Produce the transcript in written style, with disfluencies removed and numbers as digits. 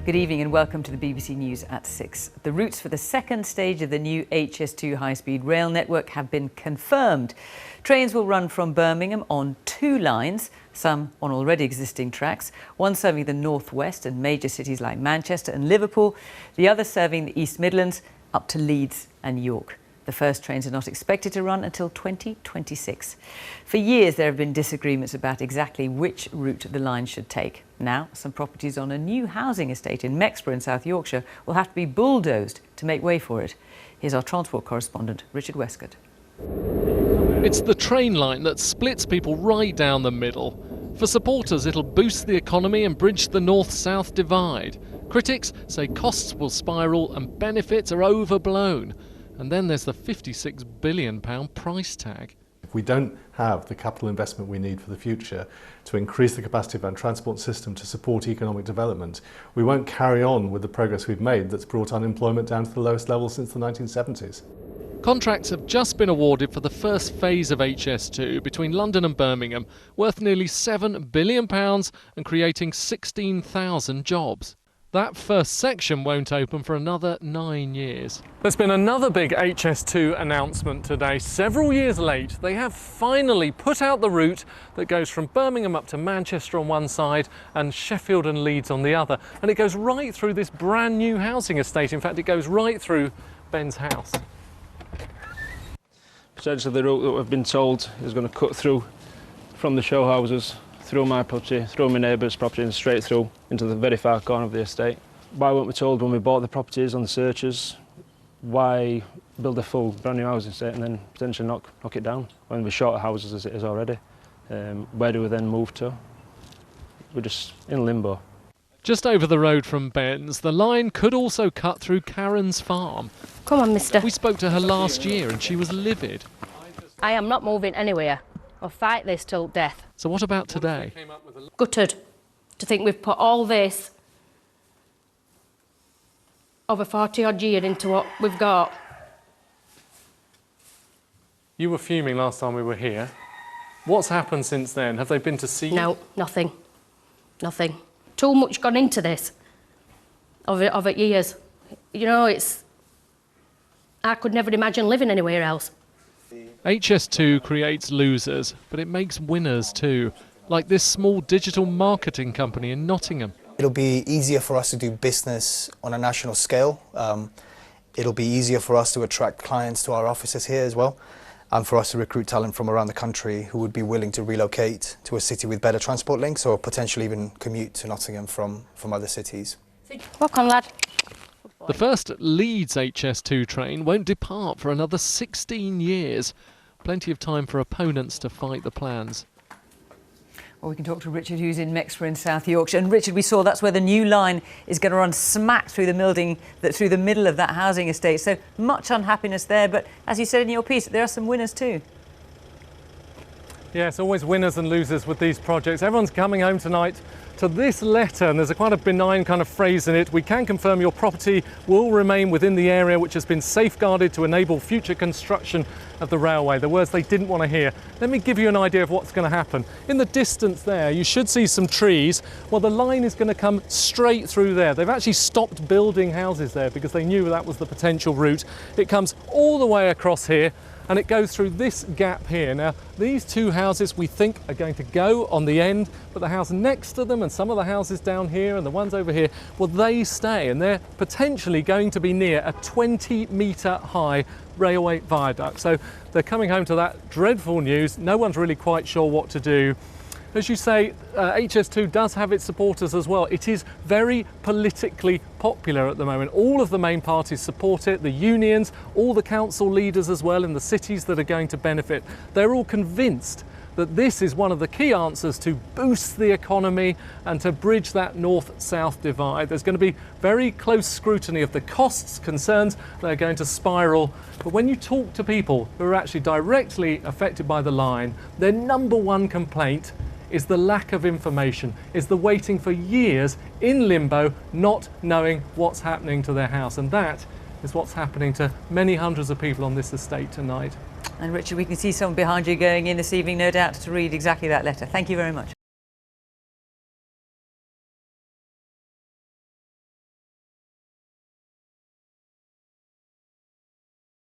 Good evening and welcome to the BBC News at 6. The routes for the second stage of the new HS2 high-speed rail network have been confirmed. Trains will run from Birmingham on 2 lines, some on already existing tracks, one serving the northwest and major cities like Manchester and Liverpool, the other serving the East Midlands up to Leeds and York. The first trains are not expected to run until 2026. For years, there have been disagreements about exactly which route the line should take. Now, some properties on a new housing estate in Mexborough in South Yorkshire will have to be bulldozed to make way for it. Here's our transport correspondent, Richard Westcott. It's the train line that splits people right down the middle. For supporters, it'll boost the economy and bridge the north-south divide. Critics say costs will spiral and benefits are overblown. And then there's the £56 billion price tag. If we don't have the capital investment we need for the future to increase the capacity of our transport system to support economic development, we won't carry on with the progress we've made that's brought unemployment down to the lowest level since the 1970s. Contracts have just been awarded for the first phase of HS2 between London and Birmingham, worth nearly £7 billion and creating 16,000 jobs. That first section won't open for another 9 years. There's been another big HS2 announcement today. Several years late, they have finally put out the route that goes from Birmingham up to Manchester on one side and Sheffield and Leeds on the other. And it goes right through this brand new housing estate. In fact, it goes right through Ben's house. Essentially, the route that we've been told is going to cut through from the show houses, through my property, through my neighbour's property and straight through into the very far corner of the estate. Why weren't we told when we bought the properties on the searches? Why build a full brand new housing estate and then potentially knock it down when we're short of houses as it is already? Where do we then move to? We're just in limbo. Just over the road from Ben's, the line could also cut through Karen's farm. Come on, mister. We spoke to her last year and she was livid. I am not moving anywhere. I'll fight this till death. So what about today? Gutted to think we've put all this over 40 odd years into what we've got. You were fuming last time we were here. What's happened since then? Have they been to see you? No, nothing. Nothing. Too much gone into this over years. You know, I could never imagine living anywhere else. HS2 creates losers, but it makes winners too, like this small digital marketing company in Nottingham. It'll be easier for us to do business on a national scale. It'll be easier for us to attract clients to our offices here as well, and for us to recruit talent from around the country who would be willing to relocate to a city with better transport links or potentially even commute to Nottingham from other cities. Walk on, lad. The first Leeds HS2 train won't depart for another 16 years. Plenty of time for opponents to fight the plans. Well, we can talk to Richard, who's in Mexborough in South Yorkshire. And Richard, we saw that's where the new line is going to run smack through through the middle of that housing estate. So much unhappiness there. But as you said in your piece, there are some winners too. Yes, always winners and losers with these projects. Everyone's coming home tonight to this letter, and there's quite a benign kind of phrase in it. We can confirm your property will remain within the area which has been safeguarded to enable future construction of the railway. The words they didn't want to hear. Let me give you an idea of what's going to happen. In the distance there, you should see some trees. Well, the line is going to come straight through there. They've actually stopped building houses there because they knew that was the potential route. It comes all the way across here, and it goes through this gap here. Now, these 2 houses we think are going to go on the end, but the house next to them and some of the houses down here and the ones over here, well, they stay, and they're potentially going to be near a 20-metre high railway viaduct. So they're coming home to that dreadful news. No one's really quite sure what to do. As you say, HS2 does have its supporters as well. It is very politically popular at the moment. All of the main parties support it, the unions, all the council leaders as well in the cities that are going to benefit. They're all convinced that this is one of the key answers to boost the economy and to bridge that north-south divide. There's going to be very close scrutiny of the costs, concerns that are going to spiral. But when you talk to people who are actually directly affected by the line, their number one complaint is the lack of information, is the waiting for years in limbo, not knowing what's happening to their house. And that is what's happening to many hundreds of people on this estate tonight. And Richard, we can see someone behind you going in this evening, no doubt, to read exactly that letter. Thank you very much.